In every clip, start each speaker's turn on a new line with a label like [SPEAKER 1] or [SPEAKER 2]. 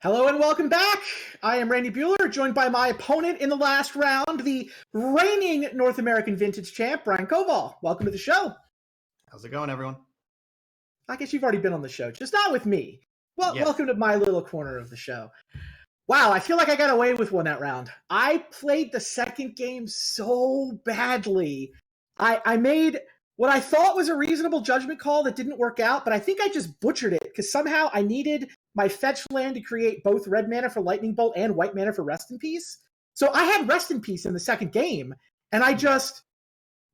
[SPEAKER 1] Hello and welcome back. I am Randy Bueller, joined by my opponent in the last round, the reigning North American Vintage Champ, Brian Koval. Welcome to the show.
[SPEAKER 2] How's it going, everyone?
[SPEAKER 1] I guess you've already been on the show, just not with me. Well,
[SPEAKER 2] Yes.
[SPEAKER 1] Welcome to my little corner of the show. Wow, I feel like I got away with one that round. I played the second game so badly. I made what I thought was a reasonable judgment call that didn't work out, but I think I just butchered it because somehow I needed my fetch land to create both red mana for Lightning Bolt and white mana for Rest in Peace. So I had Rest in Peace in the second game, and because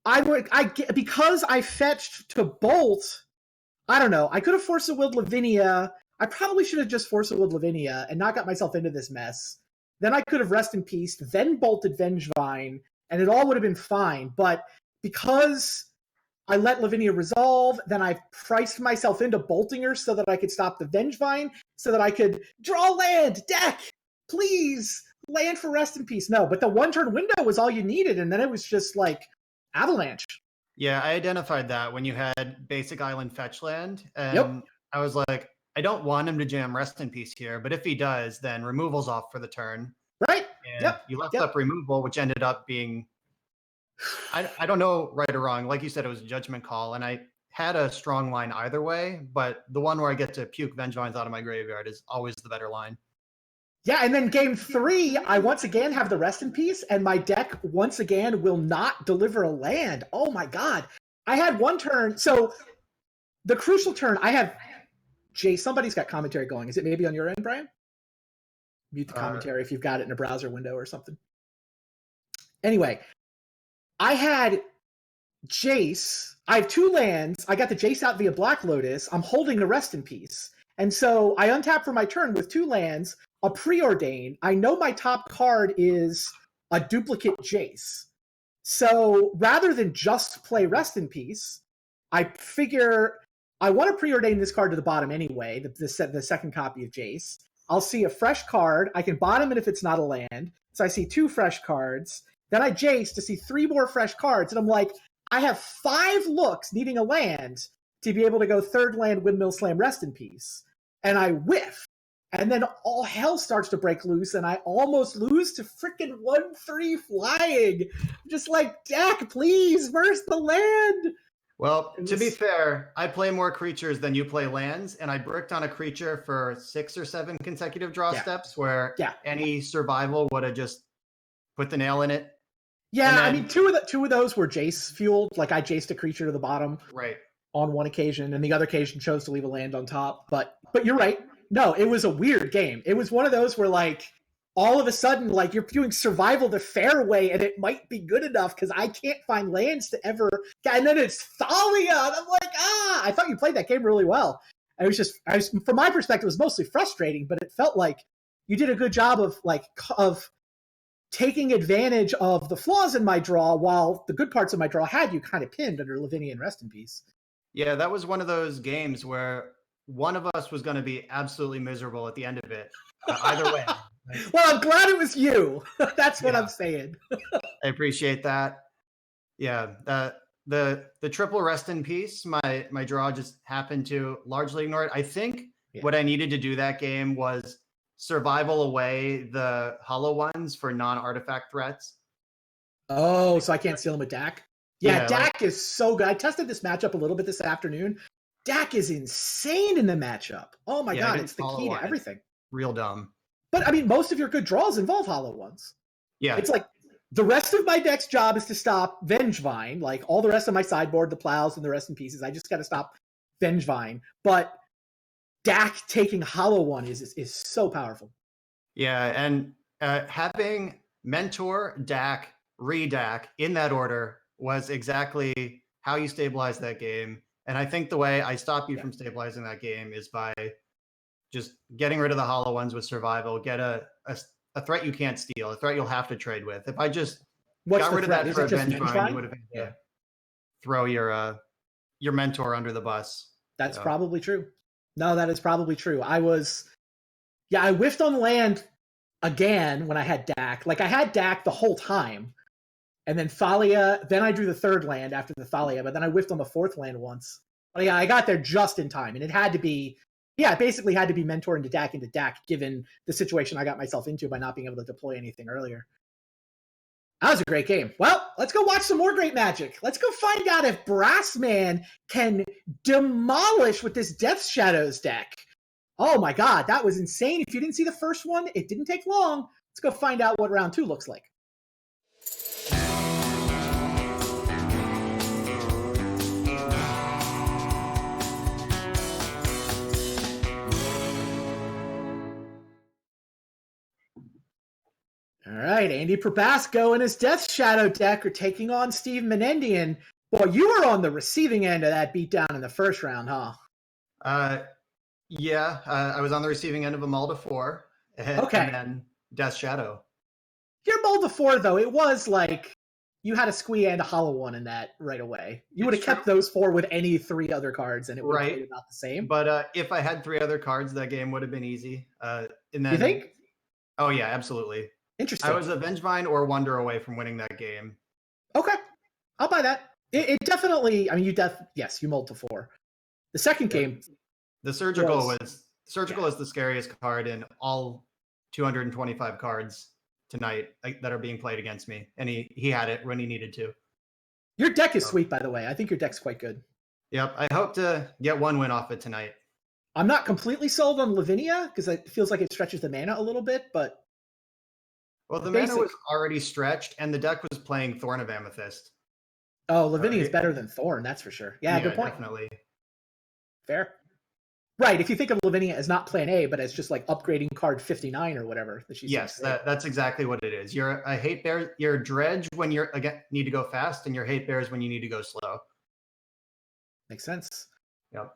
[SPEAKER 1] I fetched to Bolt, I don't know. I could have Force of Willed Lavinia. I probably should have just Force of Willed Lavinia and not got myself into this mess. Then I could have Rest in Peace, then bolted Vengevine, and it all would have been fine. But because I let Lavinia resolve, then I priced myself into bolting her so that I could stop the Vengevine, so that I could draw land, deck, please, land for Rest in Peace. No, but the one-turn window was all you needed, and then it was just like avalanche.
[SPEAKER 2] Yeah, I identified that when you had basic island fetch land, and
[SPEAKER 1] Yep.
[SPEAKER 2] I was like, I don't want him to jam Rest in Peace here, but if he does, then removal's off for the turn.
[SPEAKER 1] Right?
[SPEAKER 2] And
[SPEAKER 1] Yep.
[SPEAKER 2] you left up removal, which ended up being, I don't know right or wrong. Like you said, it was a judgment call, and I had a strong line either way, but the one where I get to puke Vengevines out of my graveyard is always the better line.
[SPEAKER 1] Yeah, and then game 3, I once again have the Rest in Peace, and my deck once again will not deliver a land. Oh my god. I had one turn, so the crucial turn, I have somebody's got commentary going. Is it maybe on your end, Brian? Mute the commentary if you've got it in a browser window or something. Anyway, I had Jace. I have 2 lands. I got the Jace out via Black Lotus. I'm holding the Rest in Peace. And so I untap for my turn with 2 lands, a Preordain. I know my top card is a duplicate Jace. So rather than just play Rest in Peace, I figure I want to Preordain this card to the bottom anyway, the second copy of Jace. I'll see a fresh card. I can bottom it if it's not a land. So I see 2 fresh cards. Then I Jace to see 3 more fresh cards. And I'm like, I have 5 looks needing a land to be able to go third land, Windmill Slam, Rest in Peace. And I whiff. And then all hell starts to break loose, and I almost lose to freaking 1/3 flying. Just like, deck, please, where's the land?
[SPEAKER 2] Well, to be fair, I play more creatures than you play lands, and I bricked on a creature for 6 or 7 consecutive draw steps where any survival would have just put the nail in it.
[SPEAKER 1] Yeah, then, I mean, two of those were Jace fueled. Like I Jaced a creature to the bottom,
[SPEAKER 2] right,
[SPEAKER 1] on one occasion, and the other occasion chose to leave a land on top. But you're right. No, it was a weird game. It was one of those where like all of a sudden, like you're doing survival the fairway, and it might be good enough because I can't find lands to ever. And then it's Thalia, and I'm like, I thought you played that game really well. I was from my perspective, it was mostly frustrating, but it felt like you did a good job of taking advantage of the flaws in my draw, while the good parts of my draw had you kind of pinned under Lavinia and Rest in Peace.
[SPEAKER 2] Yeah, that was one of those games where one of us was going to be absolutely miserable at the end of it. Either way.
[SPEAKER 1] Well, I'm glad it was you. That's what I'm saying.
[SPEAKER 2] I appreciate that. Yeah, the triple Rest in Peace, my draw just happened to largely ignore it. I think what I needed to do that game was survival away the hollow ones for non-artifact threats.
[SPEAKER 1] Oh, so I can't steal them with Dak? Yeah, Dak is so good. I tested this matchup a little bit this afternoon. Dak is insane in the matchup. Oh my god, it's the key to everything.
[SPEAKER 2] Real dumb.
[SPEAKER 1] But I mean, most of your good draws involve hollow ones.
[SPEAKER 2] Yeah.
[SPEAKER 1] It's like the rest of my deck's job is to stop Vengevine. Like all the rest of my sideboard, the plows and the Rest in Pieces, I just got to stop Vengevine. But Dak taking hollow one is so powerful.
[SPEAKER 2] Yeah, and having Mentor, Dak, Redack in that order was exactly how you stabilize that game. And I think the way I stop you from stabilizing that game is by just getting rid of the hollow ones with survival, get a threat you can't steal, a threat you'll have to trade with. If I just got rid of that for a Vengevine, you would have had to throw your Mentor under the bus.
[SPEAKER 1] That's probably true. No, that is probably true. I whiffed on land again when I had Dak. Like I had Dak the whole time. And then Thalia, then I drew the third land after the Thalia, but then I whiffed on the fourth land once. But yeah, I got there just in time, and it had to be Yeah, it basically had to be Mentor into Dak, given the situation I got myself into by not being able to deploy anything earlier. That was a great game. Well, let's go watch some more great Magic. Let's go find out if Brassman can demolish with this Death Shadows deck. Oh my god, that was insane. If you didn't see the first one, it didn't take long. Let's go find out what round 2 looks like. All right, Andy Probasco and his Death Shadow deck are taking on Steve Menendian. Boy, you were on the receiving end of that beatdown in the first round, huh?
[SPEAKER 2] Yeah, I was on the receiving end of a Mulda 4.
[SPEAKER 1] Okay.
[SPEAKER 2] And then Death Shadow.
[SPEAKER 1] Your Mulda 4, though, it was like you had a Squee and a Hollow One in that right away. You would have kept those 4 with any 3 other cards, and it would have played about the same.
[SPEAKER 2] But if I had 3 other cards, that game would have been easy. And then,
[SPEAKER 1] you think?
[SPEAKER 2] Oh, yeah, absolutely.
[SPEAKER 1] Interesting.
[SPEAKER 2] I was a Vengevine or Wonder away from winning that game.
[SPEAKER 1] Okay. I'll buy that. It definitely, I mean, yes, you mulled to 4. The second game.
[SPEAKER 2] The Surgical is the scariest card in all 225 cards tonight that are being played against me. And he had it when he needed to.
[SPEAKER 1] Your deck is sweet, by the way. I think your deck's quite good.
[SPEAKER 2] Yep. I hope to get 1 win off it tonight.
[SPEAKER 1] I'm not completely sold on Lavinia because it feels like it stretches the mana a little bit, but.
[SPEAKER 2] Well, the mana was already stretched, and the deck was playing Thorn of Amethyst.
[SPEAKER 1] Oh, Lavinia is better than Thorn, that's for sure. Yeah, good point.
[SPEAKER 2] Definitely.
[SPEAKER 1] Fair. Right, if you think of Lavinia as not plan A, but as just like upgrading card 59 or whatever.
[SPEAKER 2] Yes, that's exactly what it is. You're a hate bear. You're a dredge when you need to go fast, and you're hate bears when you need to go slow.
[SPEAKER 1] Makes sense.
[SPEAKER 2] Yep.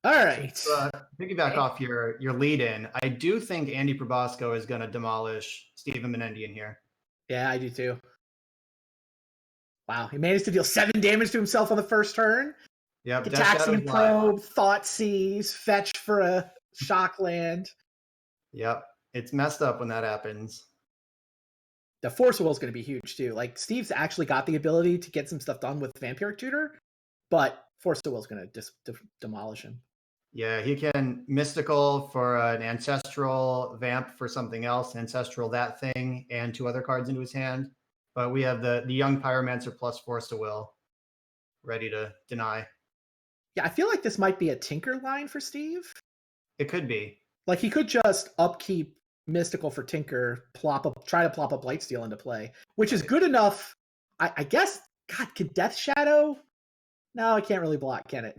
[SPEAKER 1] All right.
[SPEAKER 2] So, piggyback off your lead in, I do think Andy Probasco is going to demolish Steven Menendian here.
[SPEAKER 1] Yeah, I do too. Wow, he managed to deal 7 damage to himself on the first turn.
[SPEAKER 2] Yep.
[SPEAKER 1] Gitaxian Probe, Thoughtseize, fetch for a shock land.
[SPEAKER 2] Yep. It's messed up when that happens.
[SPEAKER 1] The Force Will is going to be huge too. Like, Steve's actually got the ability to get some stuff done with Vampiric Tutor, but Force Will is going to just demolish him.
[SPEAKER 2] Yeah, he can Mystical for an Ancestral, Vamp for something else, Ancestral that thing, and 2 other cards into his hand. But we have the Young Pyromancer plus Force of Will ready to deny.
[SPEAKER 1] Yeah, I feel like this might be a Tinker line for Steve.
[SPEAKER 2] It could be.
[SPEAKER 1] Like, he could just upkeep Mystical for Tinker, try to plop a Blightsteel into play, which is good enough. I guess, God, could Death Shadow? No, it can't really block, can it?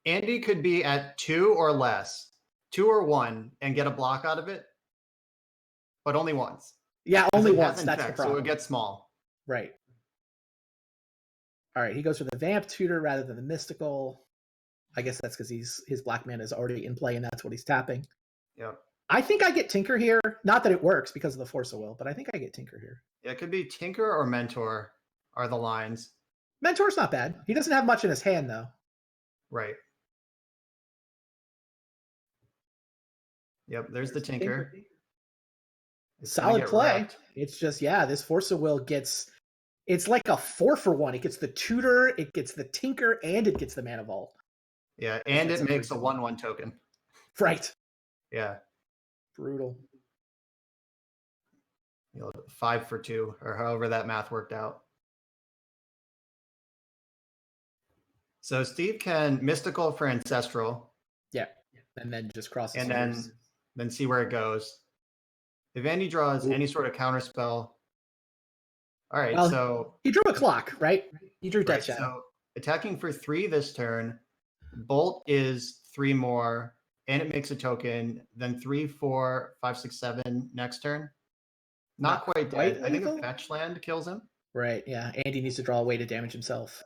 [SPEAKER 2] Andy could be at 2 or less, 2 or 1, and get a block out of it, but only once.
[SPEAKER 1] Yeah, only once. That's the problem.
[SPEAKER 2] So it gets small.
[SPEAKER 1] Right. All right, he goes for the Vamp Tutor rather than the Mystical. I guess that's because his black mana is already in play, and that's what he's tapping.
[SPEAKER 2] Yep.
[SPEAKER 1] I think I get Tinker here. Not that it works because of the Force of Will, but I think I get Tinker here.
[SPEAKER 2] Yeah, it could be Tinker or Mentor are the lines.
[SPEAKER 1] Mentor's not bad. He doesn't have much in his hand, though.
[SPEAKER 2] Right. Yep, there's the Tinker.
[SPEAKER 1] Solid play. Wrecked. It's just, this Force of Will it's like a 4-for-1. It gets the Tutor, it gets the Tinker, and it gets the Mana Vault.
[SPEAKER 2] Yeah, and it makes a 1/1 token.
[SPEAKER 1] Right.
[SPEAKER 2] Yeah.
[SPEAKER 1] Brutal.
[SPEAKER 2] 5 for 2, or however that math worked out. So Steve can Mystical for Ancestral.
[SPEAKER 1] Yeah, and then just cross.
[SPEAKER 2] And then see where it goes. If Andy draws any sort of counterspell. All right, so
[SPEAKER 1] he drew a clock, right? He drew Death Shadow.
[SPEAKER 2] So attacking for 3 this turn. Bolt is 3 more, and it makes a token. Then 3, 4, 5, 6, 7 next turn. Not quite dead. I think a fetch land kills him.
[SPEAKER 1] Right. Yeah. Andy needs to draw a way to damage himself.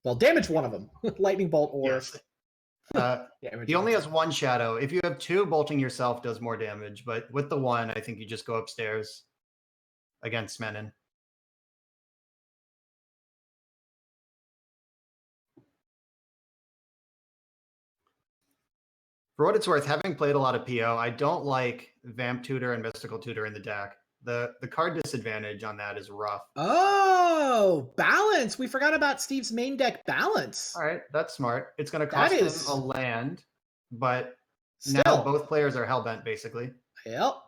[SPEAKER 1] Well, damage one of them. Lightning bolt or.
[SPEAKER 2] Yes. He only has 1 shadow. If you have 2, bolting yourself does more damage. But with the 1, I think you just go upstairs against Menin. For what it's worth, having played a lot of PO, I don't like Vamp Tutor and Mystical Tutor in the deck. The card disadvantage on that is rough.
[SPEAKER 1] Oh, balance. We forgot about Steve's main deck balance.
[SPEAKER 2] All right, that's smart. It's going to
[SPEAKER 1] That
[SPEAKER 2] cost him
[SPEAKER 1] is-
[SPEAKER 2] a land, but now
[SPEAKER 1] Still.
[SPEAKER 2] both players are hellbent, basically.
[SPEAKER 1] Yep.
[SPEAKER 2] All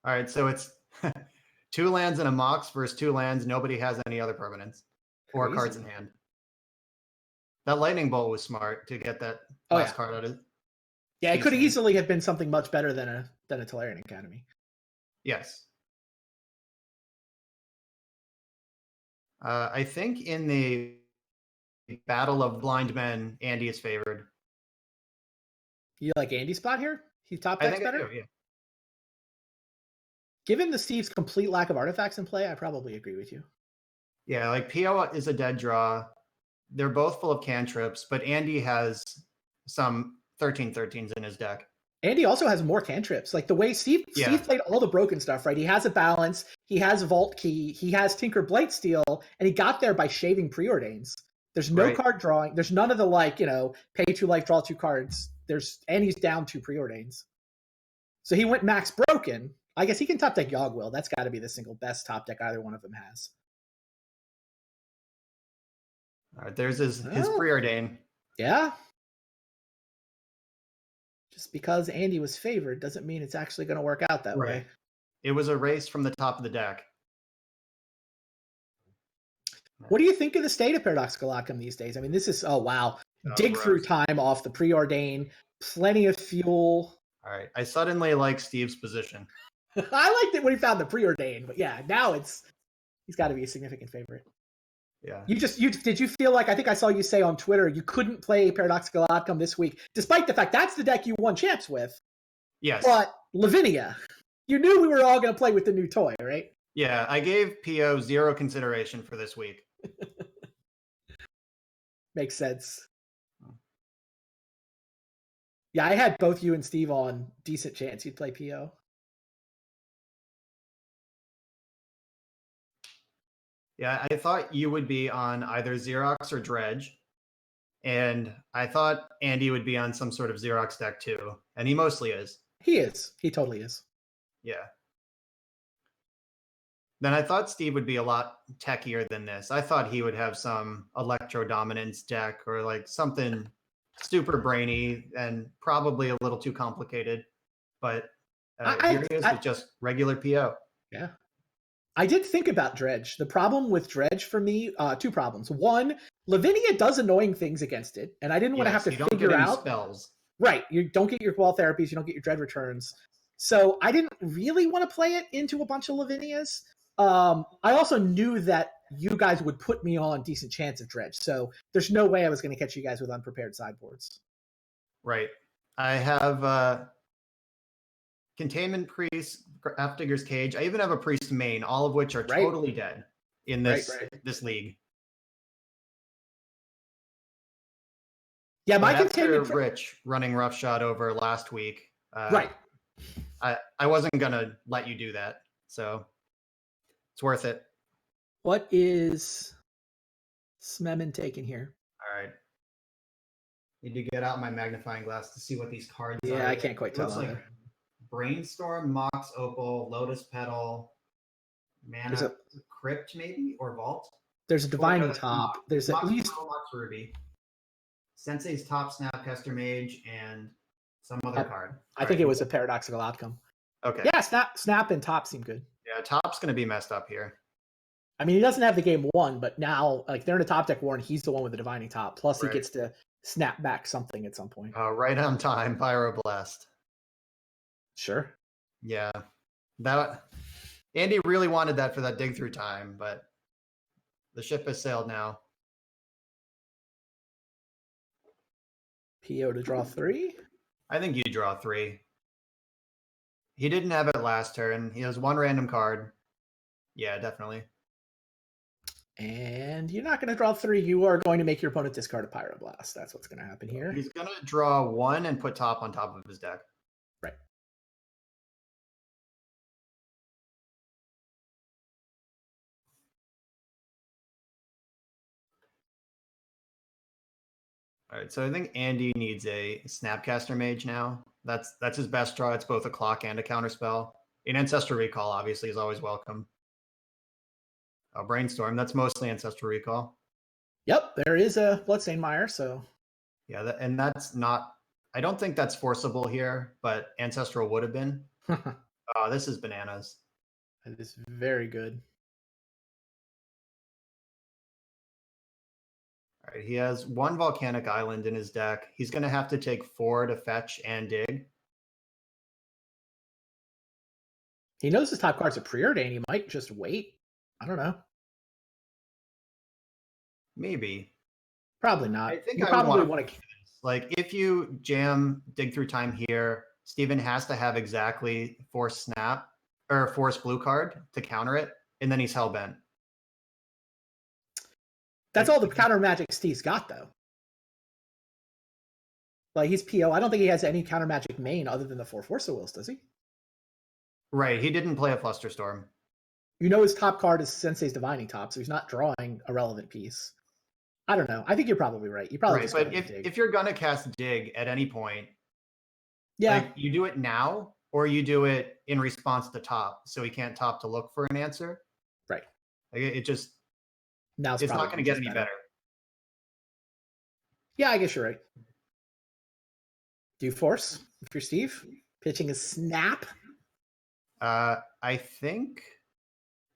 [SPEAKER 2] right, so it's 2 lands and a Mox versus 2 lands. Nobody has any other permanents or
[SPEAKER 1] Crazy.
[SPEAKER 2] cards in hand. That lightning bolt was smart to get that last card out of.
[SPEAKER 1] Yeah, it
[SPEAKER 2] Steve's
[SPEAKER 1] could
[SPEAKER 2] hand.
[SPEAKER 1] easily have been something much better than a Tolarian Academy.
[SPEAKER 2] Yes. I think in the Battle of Blind Men, Andy is favored.
[SPEAKER 1] You like Andy's spot here? He top
[SPEAKER 2] I
[SPEAKER 1] decks
[SPEAKER 2] think
[SPEAKER 1] better?
[SPEAKER 2] I do, yeah.
[SPEAKER 1] Given the Steve's complete lack of artifacts in play, I probably agree with you.
[SPEAKER 2] Yeah, like PO is a dead draw. They're both full of cantrips, but Andy has some 13/13s in his deck.
[SPEAKER 1] Andy also has more cantrips. Like the way Steve played all the broken stuff, right? He has a balance, he has a vault key, he has Tinker Blightsteel, and he got there by shaving preordains. There's no card drawing. There's none of the pay 2 life, draw 2 cards. And he's down 2 preordains. So he went max broken. I guess he can top deck Yogg-Will. That's got to be the single best top deck either one of them has.
[SPEAKER 2] All right, there's his preordain.
[SPEAKER 1] Yeah. Just because Andy was favored doesn't mean it's actually going to work out that way.
[SPEAKER 2] It was a race from the top of the deck.
[SPEAKER 1] What do you think of the state of Paradoxical Outcome these days? I mean, this is, dig through time off the preordain, plenty of fuel.
[SPEAKER 2] All right, I suddenly like Steve's position.
[SPEAKER 1] I liked it when he found the preordain, but yeah, now he's got to be a significant favorite.
[SPEAKER 2] Yeah.
[SPEAKER 1] Did you feel like, I think I saw you say on Twitter, you couldn't play Paradoxical Outcome this week, despite the fact that's the deck you won champs with.
[SPEAKER 2] Yes.
[SPEAKER 1] But Lavinia, you knew we were all going to play with the new toy, right?
[SPEAKER 2] Yeah, I gave PO 0 consideration for this week.
[SPEAKER 1] Makes sense. Yeah, I had both you and Steve on decent chance you'd play PO.
[SPEAKER 2] Yeah, I thought you would be on either Xerox or Dredge. And I thought Andy would be on some sort of Xerox deck too. And he mostly is.
[SPEAKER 1] He is. He totally is.
[SPEAKER 2] Yeah. Then I thought Steve would be a lot techier than this. I thought he would have some Electro Dominance deck or like something super brainy and probably a little too complicated. But here he is with just regular PO.
[SPEAKER 1] Yeah. I did think about Dredge. The problem with Dredge for me, 2 problems. One, Lavinia does annoying things against it, and I didn't want to have to figure out
[SPEAKER 2] spells.
[SPEAKER 1] Right, you don't get your Quell therapies, you don't get your Dread returns. So I didn't really want to play it into a bunch of Lavinias. I also knew that you guys would put me on decent chance of Dredge, so there's no way I was going to catch you guys with unprepared sideboards.
[SPEAKER 2] Right. I have Containment Priest, Grafdigger's Cage. I even have a Priest main, all of which are totally dead in this this league.
[SPEAKER 1] Yeah, my
[SPEAKER 2] Containment Rich running roughshod over last week. I wasn't gonna let you do that, so it's worth it.
[SPEAKER 1] What is Smemin taking here?
[SPEAKER 2] All right. Need to get out my magnifying glass to see what these cards are.
[SPEAKER 1] Yeah, I can't quite tell.
[SPEAKER 2] Looks like Brainstorm, Mox Opal, Lotus Petal, Mana Crypt maybe, or Vault.
[SPEAKER 1] There's a Divining Top. There's
[SPEAKER 2] Mox
[SPEAKER 1] at least
[SPEAKER 2] Mox Ruby, Sensei's Top, Snapcaster Mage, and some other card.
[SPEAKER 1] I think it was a Paradoxical Outcome.
[SPEAKER 2] Okay.
[SPEAKER 1] Yeah, Snap and Top seem good.
[SPEAKER 2] Yeah, Top's going to be messed up here.
[SPEAKER 1] I mean, he doesn't have the game won, but now, like, they're in a top deck war, and he's the one with the Divining Top. Plus, he gets to snap back something at some point.
[SPEAKER 2] Right on time, Pyroblast.
[SPEAKER 1] Sure.
[SPEAKER 2] Yeah. Andy really wanted that for that dig through time, but the ship has sailed now.
[SPEAKER 1] PO to draw 3?
[SPEAKER 2] I think you draw 3. He didn't have it last turn. He has 1 random card. Yeah, definitely.
[SPEAKER 1] And you're not going to draw 3. You are going to make your opponent discard a Pyroblast. That's what's going to happen here.
[SPEAKER 2] He's going to draw 1 and put Top on top of his deck.
[SPEAKER 1] Right.
[SPEAKER 2] All right, so I think Andy needs a Snapcaster Mage now. That's his best draw. It's both a clock and a counterspell. An Ancestral Recall, obviously, is always welcome. A Brainstorm, that's mostly Ancestral Recall.
[SPEAKER 1] Yep, there is a Bloodstained Mire, so...
[SPEAKER 2] Yeah, and that's not... I don't think that's forcible here, but Ancestral would have been. Oh, this is bananas.
[SPEAKER 1] It is very good.
[SPEAKER 2] All right, he has 1 Volcanic Island in his deck. He's going to have to take 4 to fetch and dig.
[SPEAKER 1] He knows his top card's a Preordain. He might just wait. I don't know.
[SPEAKER 2] Maybe.
[SPEAKER 1] Probably not.
[SPEAKER 2] I think
[SPEAKER 1] you
[SPEAKER 2] I
[SPEAKER 1] probably
[SPEAKER 2] would
[SPEAKER 1] want to...
[SPEAKER 2] Like, if you jam Dig Through Time here, Steven has to have exactly Force Snap or Force Blue card to counter it, and then he's hellbent.
[SPEAKER 1] That's all the counter magic Steve's got, though. Like, he's PO. I don't think he has any counter magic main other than the 4 Force of Wills, does he?
[SPEAKER 2] Right. He didn't play a Flusterstorm.
[SPEAKER 1] You know his top card is Sensei's Divining Top, so he's not drawing a relevant piece. I don't know. I think you're probably right. You probably
[SPEAKER 2] Right, but if you're gonna cast Dig at any point,
[SPEAKER 1] yeah,
[SPEAKER 2] like, you do it now or you do it in response to top, so he can't top to look for an answer.
[SPEAKER 1] Right.
[SPEAKER 2] Like, it just
[SPEAKER 1] now
[SPEAKER 2] it's not going to get any better.
[SPEAKER 1] Yeah, I guess you're right. Do you force if you're Steve pitching a snap?
[SPEAKER 2] I think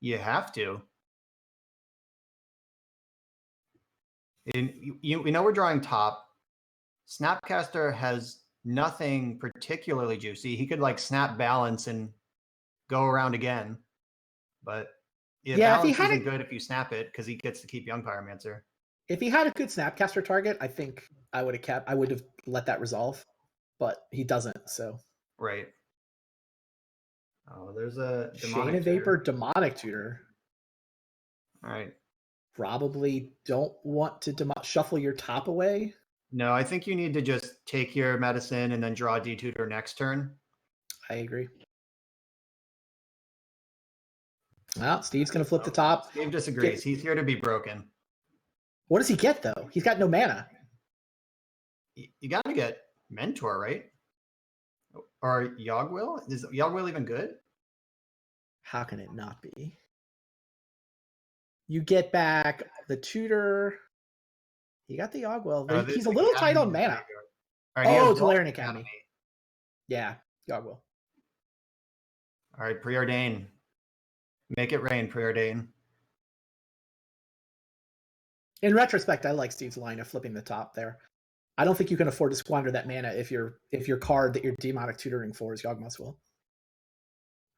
[SPEAKER 2] you have to. We know we're drawing top. Snapcaster has nothing particularly juicy. He could like snap balance and go around again, but balance isn't good if you snap it because he gets to keep Young Pyromancer.
[SPEAKER 1] If he had a good Snapcaster target, I think I would have let that resolve, but he doesn't. So
[SPEAKER 2] right. Oh, there's a
[SPEAKER 1] Chain of Vapor Demonic Tutor.
[SPEAKER 2] All right.
[SPEAKER 1] Probably don't want to shuffle your top away.
[SPEAKER 2] No, I think you need to just take your medicine and then draw D-Tutor next turn.
[SPEAKER 1] I agree. Well, Steve's going to flip the top.
[SPEAKER 2] Steve disagrees. He's here to be broken.
[SPEAKER 1] What does he get, though? He's got no mana.
[SPEAKER 2] You got to get Mentor, right? Or Yogwill? Is Yogwill even good?
[SPEAKER 1] How can it not be? You get back the Tutor. You got the Yogwill. He's a little tight on mana.
[SPEAKER 2] Right,
[SPEAKER 1] Tolarian Academy. Yeah, Yogwill.
[SPEAKER 2] All right, Preordain. Make it rain, Preordain.
[SPEAKER 1] In retrospect, I like Steve's line of flipping the top there. I don't think you can afford to squander that mana if your card that you're demonic tutoring for is Yawgmoth's Will.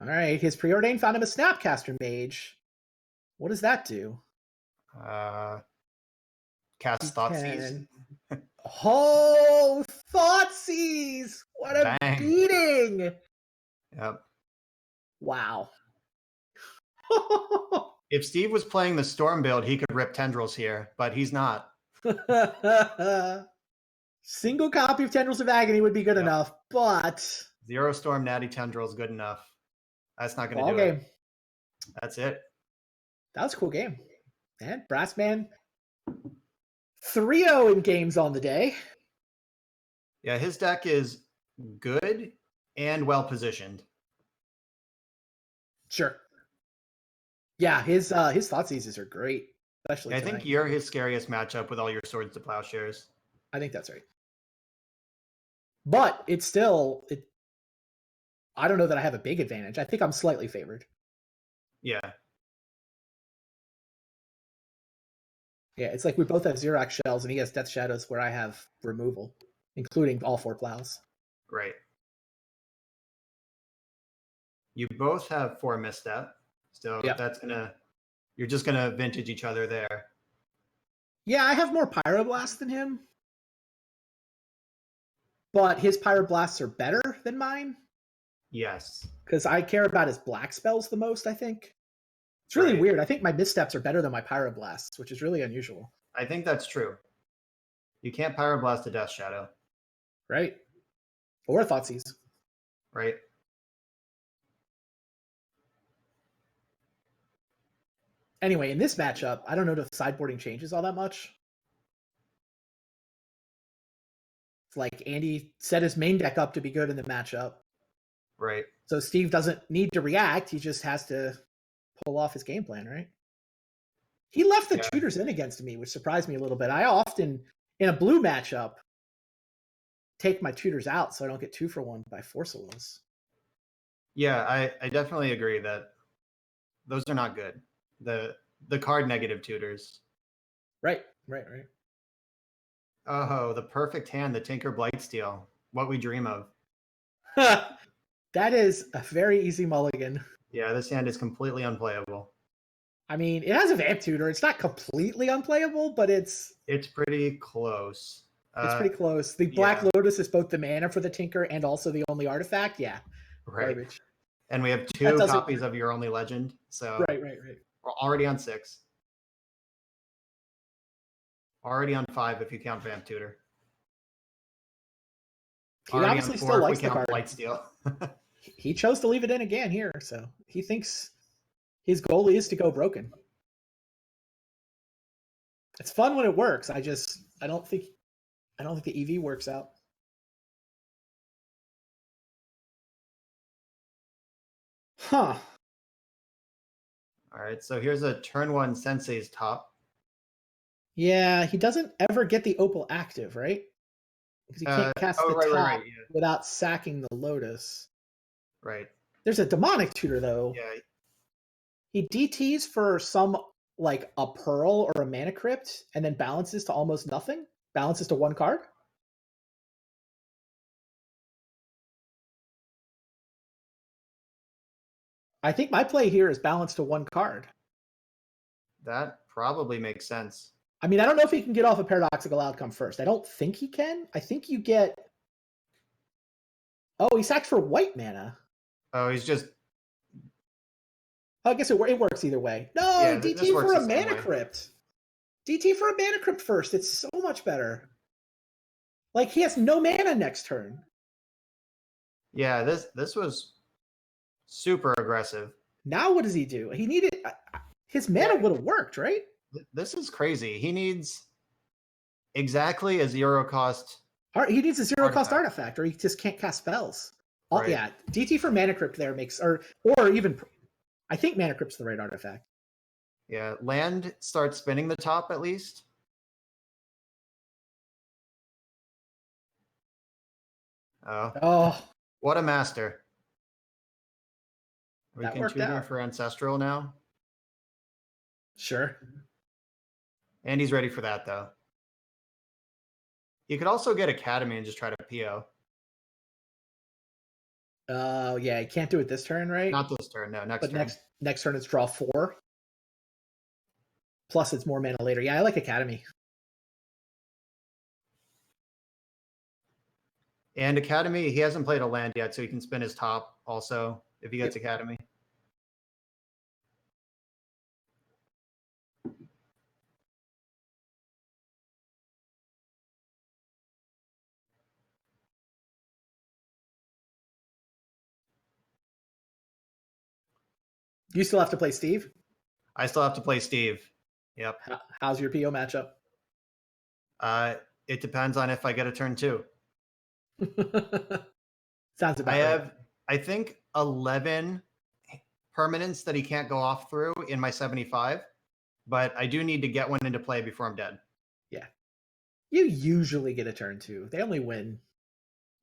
[SPEAKER 1] All right, his Preordain found him a Snapcaster Mage. What does that do?
[SPEAKER 2] Cast Thoughtseize.
[SPEAKER 1] Oh, Thoughtseize! What a beating!
[SPEAKER 2] Yep.
[SPEAKER 1] Wow.
[SPEAKER 2] If Steve was playing the Storm build, he could rip Tendrils here, but he's not.
[SPEAKER 1] Single copy of Tendrils of Agony would be good enough, but...
[SPEAKER 2] 0 Storm Natty Tendril is good enough. That's not going to do it. That's it.
[SPEAKER 1] That was a cool game. And Brassman 3-0 in games on the day.
[SPEAKER 2] Yeah, his deck is good and well positioned.
[SPEAKER 1] Sure. Yeah, his Thoughtseizes are great, especially.
[SPEAKER 2] I think you're his scariest matchup with all your Swords to Plowshares.
[SPEAKER 1] I think that's right. But it's still I don't know that I have a big advantage. I think I'm slightly favored.
[SPEAKER 2] Yeah.
[SPEAKER 1] Yeah, it's like we both have Xerox shells and he has Death Shadows where I have removal, including all 4 plows.
[SPEAKER 2] Right. You both have 4 misstep. So you're just gonna vintage each other there.
[SPEAKER 1] Yeah, I have more Pyroblast than him. But his Pyroblasts are better than mine.
[SPEAKER 2] Yes.
[SPEAKER 1] Because I care about his black spells the most, I think. It's really weird. I think my missteps are better than my Pyroblasts, which is really unusual.
[SPEAKER 2] I think that's true. You can't Pyroblast a Death Shadow.
[SPEAKER 1] Right. Or Thoughtseize.
[SPEAKER 2] Right.
[SPEAKER 1] Anyway, in this matchup, I don't know if sideboarding changes all that much. It's like Andy set his main deck up to be good in the matchup.
[SPEAKER 2] Right.
[SPEAKER 1] So Steve doesn't need to react. He just has to pull off his game plan, right? He left the tutors in against me, which surprised me a little bit. I often, in a blue matchup, take my tutors out so I don't get 2-for-1 by Force of Wills.
[SPEAKER 2] Yeah, I definitely agree that those are not good. The card negative tutors.
[SPEAKER 1] Right.
[SPEAKER 2] Oh, the perfect hand, the Tinker Blightsteel. What we dream of.
[SPEAKER 1] That is a very easy mulligan.
[SPEAKER 2] Yeah, this hand is completely unplayable.
[SPEAKER 1] I mean, it has a Vamp Tutor. It's not completely unplayable, but it's
[SPEAKER 2] pretty close.
[SPEAKER 1] It's pretty close. The Black Lotus is both the mana for the Tinker and also the only artifact. Yeah,
[SPEAKER 2] right.
[SPEAKER 1] Garbage.
[SPEAKER 2] And we have 2 copies of Your Only Legend. So
[SPEAKER 1] right.
[SPEAKER 2] We're already on 6. Already on 5 if you count Vamp Tutor.
[SPEAKER 1] He obviously still likes the card.
[SPEAKER 2] Blightsteel.
[SPEAKER 1] He chose to leave it in again here, so he thinks his goal is to go broken. It's fun when it works. I don't think the EV works out. Huh.
[SPEAKER 2] All right, so here's a turn 1 Sensei's top.
[SPEAKER 1] Yeah, he doesn't ever get the Opal active, right? Because he can't cast the top without sacking the Lotus.
[SPEAKER 2] Right.
[SPEAKER 1] There's a Demonic Tutor, though.
[SPEAKER 2] Yeah.
[SPEAKER 1] He DTs for some, like, a Pearl or a Mana Crypt, and then balances to almost nothing? Balances to 1 card? I think my play here is balanced to 1 card.
[SPEAKER 2] That probably makes sense.
[SPEAKER 1] I mean, I don't know if he can get off a Paradoxical Outcome first. I don't think he can. I think you get... Oh, he sacks for white mana.
[SPEAKER 2] Oh, he's just...
[SPEAKER 1] I guess it works either way. No, yeah, DT for a Mana Crypt. DT for a Mana Crypt first. It's so much better. Like, he has no mana next turn.
[SPEAKER 2] Yeah, this was super aggressive.
[SPEAKER 1] Now what does he do? He needed... His mana would have worked, right?
[SPEAKER 2] This is crazy. He needs exactly a 0 cost...
[SPEAKER 1] He needs a 0 cost artifact, or he just can't cast spells. Right. Yeah, DT for Mana Crypt there makes... Or even... I think Mana Crypt's the right artifact.
[SPEAKER 2] Yeah, land starts spinning the top at least. Oh. What a master. We can tutor for Ancestral now.
[SPEAKER 1] Sure.
[SPEAKER 2] And he's ready for that, though. You could also get Academy and just try to PO.
[SPEAKER 1] Oh, yeah, he can't do it this turn, right?
[SPEAKER 2] Not this turn, no. Next turn.
[SPEAKER 1] Next turn it's draw 4. Plus it's more mana later. Yeah, I like Academy.
[SPEAKER 2] And Academy, he hasn't played a land yet, so he can spin his top also if he gets Academy.
[SPEAKER 1] You still have to play Steve?
[SPEAKER 2] I still have to play Steve. Yep.
[SPEAKER 1] How's your PO matchup?
[SPEAKER 2] It depends on if I get a turn 2.
[SPEAKER 1] Sounds about right.
[SPEAKER 2] I think, 11 permanents that he can't go off through in my 75, but I do need to get one into play before I'm dead.
[SPEAKER 1] Yeah. You usually get a turn 2. They only win.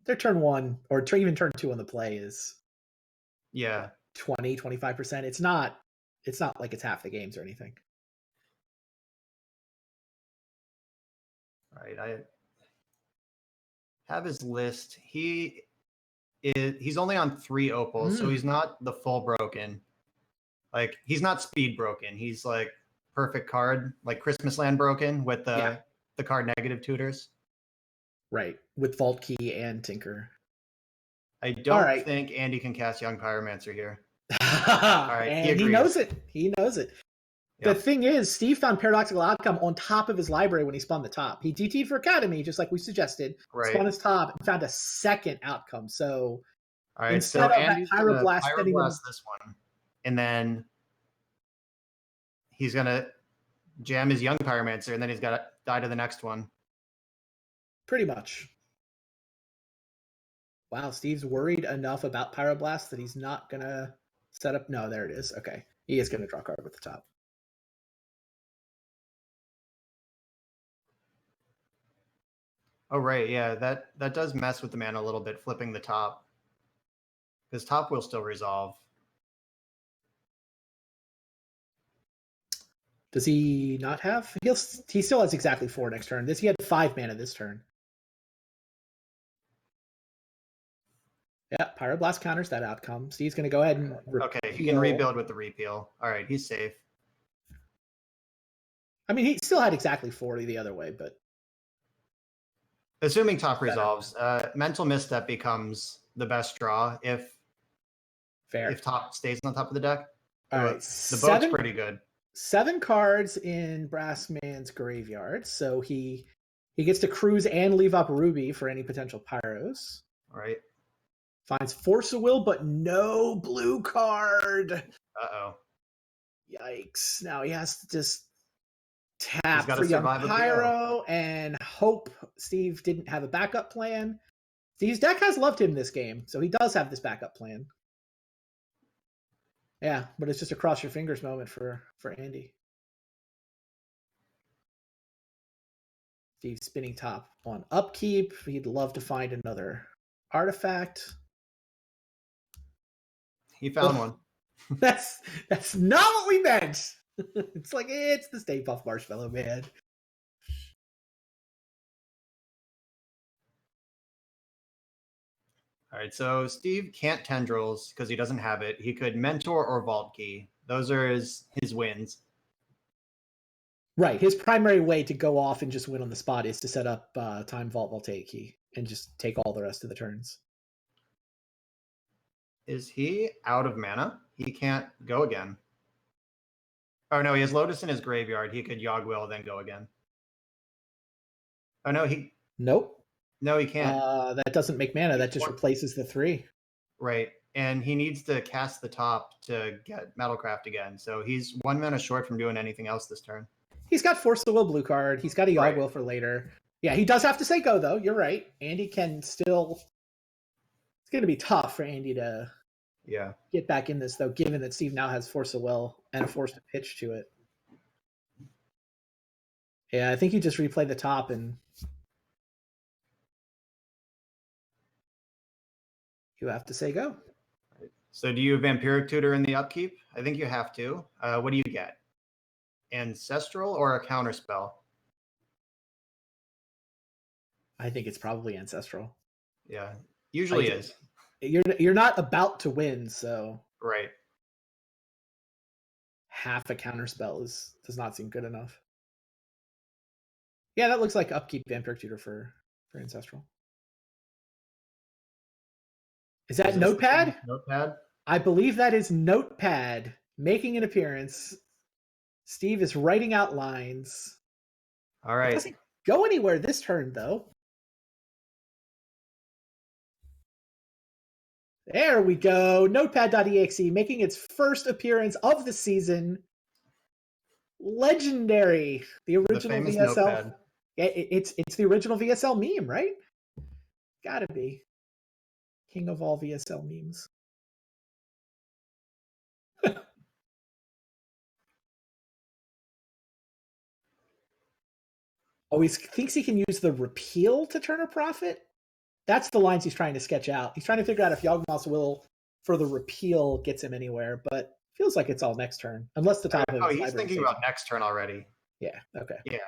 [SPEAKER 1] Their turn 1, or even turn 2 on the play is...
[SPEAKER 2] Yeah.
[SPEAKER 1] 20-25%. It's not like it's half the games or anything.
[SPEAKER 2] All right, I have his list. He's only on 3 opals, so he's not the full broken. Like, he's not speed broken. He's like perfect card, like Christmas Land broken with the card negative tutors.
[SPEAKER 1] Right, with Vault Key and Tinker.
[SPEAKER 2] I don't think Andy can cast Young Pyromancer here.
[SPEAKER 1] All right, and he knows it. He knows it. The thing is, Steve found Paradoxical Outcome on top of his library when he spun the top. He DT'd for Academy, just like we suggested, spun his top, and found a second outcome. So, instead of
[SPEAKER 2] Andy's
[SPEAKER 1] that Pyroblast
[SPEAKER 2] this one, and then he's going to jam his Young Pyromancer, and then he's got to die to the next one.
[SPEAKER 1] Pretty much. Wow, Steve's worried enough about Pyroblast that he's not gonna set up. No, there it is. Okay, he is gonna draw a card with the top.
[SPEAKER 2] Oh right, yeah, that does mess with the mana a little bit, flipping the top. Because top will still resolve.
[SPEAKER 1] Does he not have? He still has exactly 4 next turn. He had 5 mana this turn. Yeah, Pyroblast counters that outcome. Steve's gonna go ahead and
[SPEAKER 2] Okay, he can rebuild with the repeal. All right, he's safe.
[SPEAKER 1] I mean, he still had exactly 40 the other way, but
[SPEAKER 2] assuming top resolves, mental misstep becomes the best draw if top stays on top of the deck.
[SPEAKER 1] All right,
[SPEAKER 2] the boat's pretty good.
[SPEAKER 1] 7 cards in Brassman's graveyard, so he gets to cruise and leave up Ruby for any potential pyros.
[SPEAKER 2] All right.
[SPEAKER 1] Finds Force of Will, but no blue card.
[SPEAKER 2] Uh-oh.
[SPEAKER 1] Yikes. Now he has to just tap for
[SPEAKER 2] Young
[SPEAKER 1] Pyro and hope Steve didn't have a backup plan. Steve's deck has loved him this game, so he does have this backup plan. Yeah, but it's just a cross your fingers moment for Andy. Steve's spinning top on upkeep. He'd love to find another artifact.
[SPEAKER 2] He found one.
[SPEAKER 1] That's not what we meant. It's like, it's the Stay Puft Marshmallow Man.
[SPEAKER 2] All right, so Steve can't Tendrils because he doesn't have it. He could Mentor or Vault Key. Those are his wins.
[SPEAKER 1] Right. His primary way to go off and just win on the spot is to set up Time Vault Voltaic Key and just take all the rest of the turns.
[SPEAKER 2] Is he out of mana? He can't go again. Oh, no, he has Lotus in his graveyard. He could Yogg Will, then go again. Oh, no,
[SPEAKER 1] Nope.
[SPEAKER 2] No, he can't.
[SPEAKER 1] That doesn't make mana. That just replaces the 3.
[SPEAKER 2] Right. And he needs to cast the top to get Metalcraft again. So he's 1 mana short from doing anything else this turn.
[SPEAKER 1] He's got Force the Will blue card. He's got a Yogg Will for later. Yeah, he does have to say go, though. You're right. Andy can still... It's going to be tough for Andy to get back in this, though, given that Steve now has Force of Will and a Force to pitch to it. Yeah, I think you just replay the top and... You have to say go.
[SPEAKER 2] So do you Vampiric Tutor in the upkeep? I think you have to. What do you get? Ancestral or a counterspell?
[SPEAKER 1] I think it's probably Ancestral.
[SPEAKER 2] Yeah, usually is.
[SPEAKER 1] You're not about to win, so
[SPEAKER 2] right.
[SPEAKER 1] Half a counterspell does not seem good enough. Yeah, that looks like upkeep Vampiric Tutor for Ancestral. Is that Notepad?
[SPEAKER 2] Notepad?
[SPEAKER 1] I believe that is Notepad making an appearance. Steve is writing out lines.
[SPEAKER 2] All right.
[SPEAKER 1] It doesn't go anywhere this turn, though. There we go. Notepad.exe making its first appearance of the season. Legendary. The original VSL. Notepad. It's the original VSL meme, right? Gotta be. King of all VSL memes. Oh, he thinks he can use the repeal to turn a profit? That's the lines he's trying to sketch out. He's trying to figure out if Yawgmoth's Will for the repeal gets him anywhere, but feels like it's all next turn. Unless the top of
[SPEAKER 2] Oh, he's thinking about next turn already.
[SPEAKER 1] Yeah, okay.
[SPEAKER 2] Yeah.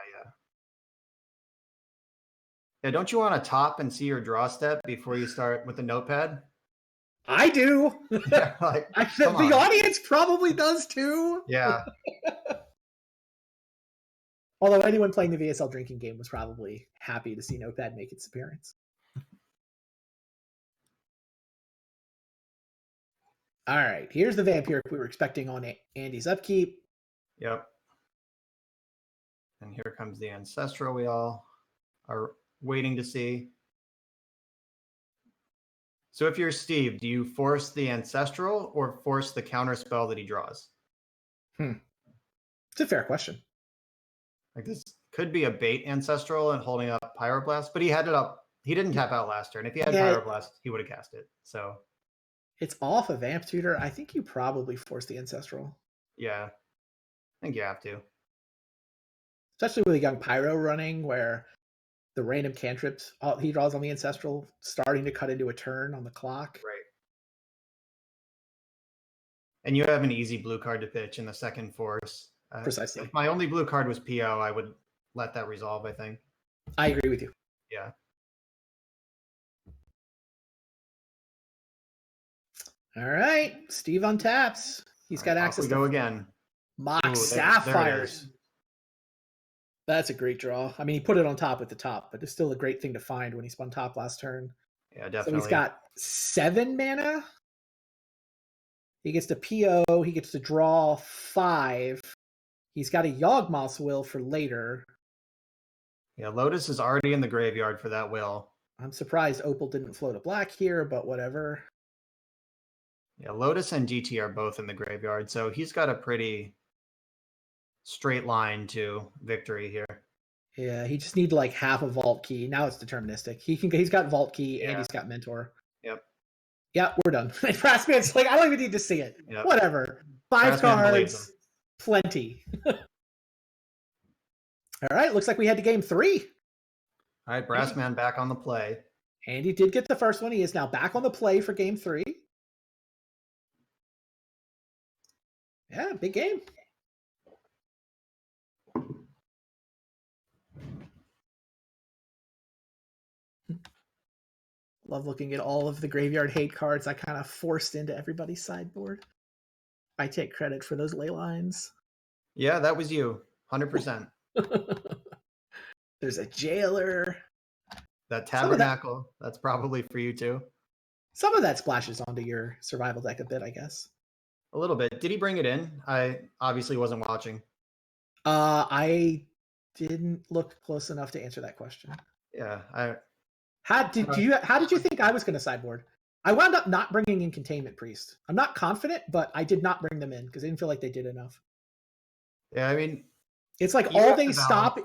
[SPEAKER 2] Yeah, don't you want to top and see your draw step before you start with the Notepad?
[SPEAKER 1] I do.
[SPEAKER 2] Yeah,
[SPEAKER 1] the audience probably does too.
[SPEAKER 2] Yeah.
[SPEAKER 1] Although anyone playing the VSL drinking game was probably happy to see Notepad make its appearance. All right, here's the Vampiric we were expecting on Andy's upkeep.
[SPEAKER 2] Yep. And here comes the Ancestral we all are waiting to see. So if you're Steve, do you force the Ancestral or force the counter spell that he draws?
[SPEAKER 1] It's a fair question.
[SPEAKER 2] Like this could be a bait Ancestral and holding up Pyroblast, but he had it up He didn't tap out last turn. If he had Pyroblast, he would have cast it. So
[SPEAKER 1] it's off of Vamp Tutor. I think you probably force the Ancestral.
[SPEAKER 2] Yeah, I think you have to.
[SPEAKER 1] Especially with a young Pyro running, where the random cantrips he draws on the Ancestral starting to cut into a turn on the clock.
[SPEAKER 2] Right. And you have an easy blue card to pitch in the second force.
[SPEAKER 1] Precisely.
[SPEAKER 2] If my only blue card was PO, I would let that resolve, I think.
[SPEAKER 1] I agree with you.
[SPEAKER 2] Yeah.
[SPEAKER 1] All right. Steve untaps. He's got access
[SPEAKER 2] to go again.
[SPEAKER 1] Mox Sapphires. That's a great draw. I mean, he put it on top at the top, but it's still a great thing to find when he spun top last turn.
[SPEAKER 2] Yeah, definitely.
[SPEAKER 1] So he's got 7 mana. He gets to PO. He gets to draw 5. He's got a Yawgmoth's Will for later.
[SPEAKER 2] Yeah, Lotus is already in the graveyard for that will.
[SPEAKER 1] I'm surprised Opal didn't float a black here, but whatever.
[SPEAKER 2] Yeah, Lotus and GT are both in the graveyard, so he's got a pretty straight line to victory here.
[SPEAKER 1] Yeah, he just needs like half a Vault Key. Now it's deterministic. He's got Vault Key and he's got Mentor.
[SPEAKER 2] Yep.
[SPEAKER 1] Yeah, we're done. And Brassman's like, I don't even need to see it.
[SPEAKER 2] Yep.
[SPEAKER 1] Whatever. 5 cards, plenty. All right, looks like we head to game 3.
[SPEAKER 2] All right, Brassman back on the play.
[SPEAKER 1] And he did get the first one. He is now back on the play for game 3. Yeah, big game. Love looking at all of the graveyard hate cards I kind of forced into everybody's sideboard. I take credit for those ley lines.
[SPEAKER 2] Yeah, that was you. 100%.
[SPEAKER 1] There's a Jailer.
[SPEAKER 2] That Tabernacle, that's probably for you too.
[SPEAKER 1] Some of that splashes onto your survival deck a bit, I guess.
[SPEAKER 2] A little bit. Did he bring it in? I obviously wasn't watching.
[SPEAKER 1] I didn't look close enough to answer that question.
[SPEAKER 2] Yeah,
[SPEAKER 1] How did you think I was going to sideboard? I wound up not bringing in Containment Priest. I'm not confident, but I did not bring them in because I didn't feel like they did enough.
[SPEAKER 2] Yeah, I mean,
[SPEAKER 1] it's like all they stop.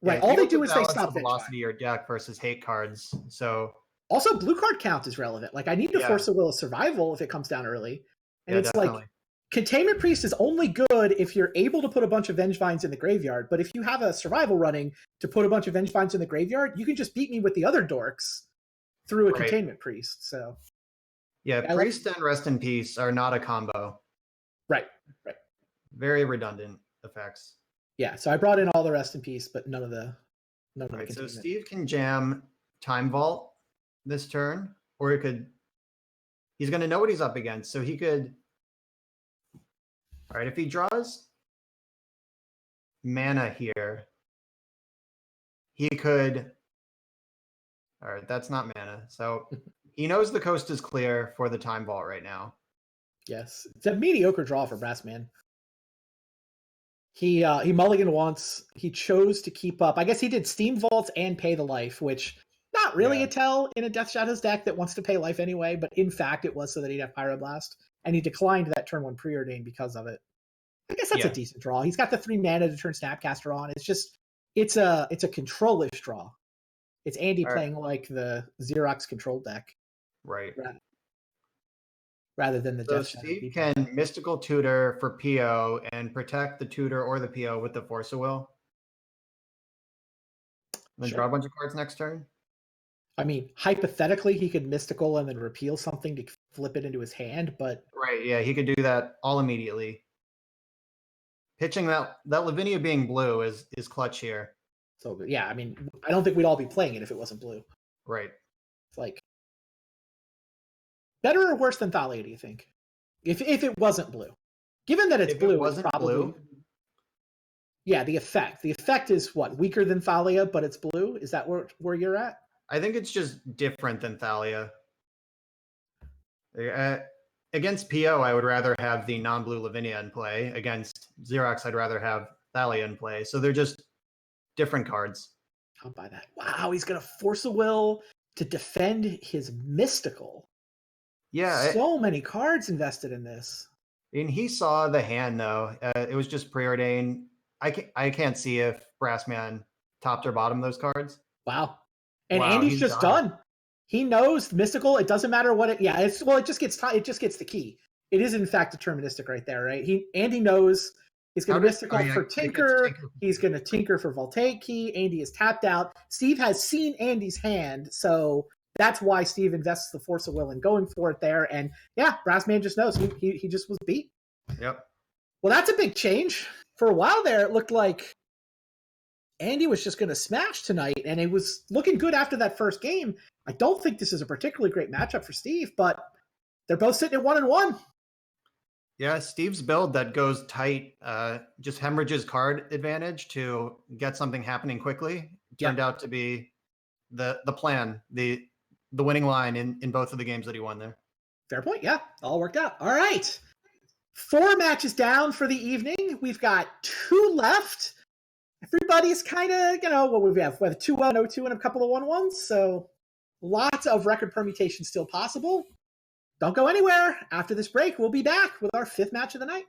[SPEAKER 1] Right, all they do is they stop
[SPEAKER 2] the velocity or deck versus hate cards. So
[SPEAKER 1] also blue card count is relevant. Like I need to force a Will of Survival if it comes down early, and it's definitely. Like Containment Priest is only good if you're able to put a bunch of Vengevines in the graveyard. But if you have a survival running to put a bunch of Vengevines in the graveyard, you can just beat me with the other dorks through a Containment Priest. So
[SPEAKER 2] yeah, Priest and Rest in Peace are not a combo.
[SPEAKER 1] Right.
[SPEAKER 2] Very redundant effects.
[SPEAKER 1] Yeah, so I brought in all the Rest in Peace, but none of the
[SPEAKER 2] So Steve can jam Time Vault this turn, or he's going to know what he's up against, so he could. All right, if he draws mana here, he could. All right, that's not mana. So he knows the coast is clear for the Time Vault right now.
[SPEAKER 1] Yes, it's a mediocre draw for Brassman. He mulliganed once. He chose to keep up. I guess he did Steam Vaults and Pay the Life, which not really a tell in a Death Shadows deck that wants to pay life anyway, but in fact it was so that he'd have Pyroblast. And he declined that turn 1 preordain because of it. I guess that's a decent draw. He's got the 3 mana to turn Snapcaster on. It's just it's a control-ish draw. It's Andy playing like the Xerox control deck.
[SPEAKER 2] Right.
[SPEAKER 1] Rather than the Death Shadow.
[SPEAKER 2] Steve can Mystical Tutor for PO and protect the tutor or the PO with the Force of Will. And then draw a bunch of cards next turn.
[SPEAKER 1] I mean, hypothetically, he could Mystical and then repeal something to flip it into his hand, but...
[SPEAKER 2] Right, yeah, he could do that all immediately. Pitching that Lavinia being blue is clutch here.
[SPEAKER 1] So, yeah, I mean, I don't think we'd all be playing it if it wasn't blue.
[SPEAKER 2] Right.
[SPEAKER 1] It's like... Better or worse than Thalia, do you think? If it wasn't blue. Given that it's blue, it's probably... Blue? Yeah, the effect. The effect is what? Weaker than Thalia, but it's blue? Is that where you're at?
[SPEAKER 2] I think it's just different than Thalia. Against PO, I would rather have the non-blue Lavinia in play. Against Xerox, I'd rather have Thalia in play. So they're just different cards.
[SPEAKER 1] I'll buy that. Wow, he's going to Force a Will to defend his Mystical.
[SPEAKER 2] Yeah.
[SPEAKER 1] So many cards invested in this.
[SPEAKER 2] And he saw the hand, though. It was just preordained. I can't see if Brassman topped or bottomed those cards.
[SPEAKER 1] Wow. And
[SPEAKER 2] Wow,
[SPEAKER 1] Andy's
[SPEAKER 2] he's
[SPEAKER 1] just
[SPEAKER 2] done.
[SPEAKER 1] done. He knows mystical. It doesn't matter what it. Yeah, it just gets the key. It is in fact deterministic right there, right? Andy knows he's going to mystical for Tinker. He's going to Tinker for Voltaic Key. Andy is tapped out. Steve has seen Andy's hand, so that's why Steve invests the force of will in going for it there. And yeah, Brassman just knows he just was beat.
[SPEAKER 2] Yep.
[SPEAKER 1] Well, that's a big change. For a while there, it looked like Andy was just going to smash tonight, and it was looking good after that first game. I don't think this is a particularly great matchup for Steve, but they're both sitting at 1-1.
[SPEAKER 2] Yeah, Steve's build that goes tight just hemorrhages card advantage to get something happening quickly. Turned out to be the plan, the winning line in both of the games that he won there.
[SPEAKER 1] Fair point. Yeah, all worked out. All right. 4 matches down for the evening. We've got 2 left. Everybody's kind of, what we have? We have 2-1, 0-2, and a couple of 1-1s. So lots of record permutations still possible. Don't go anywhere. After this break, we'll be back with our 5th match of the night.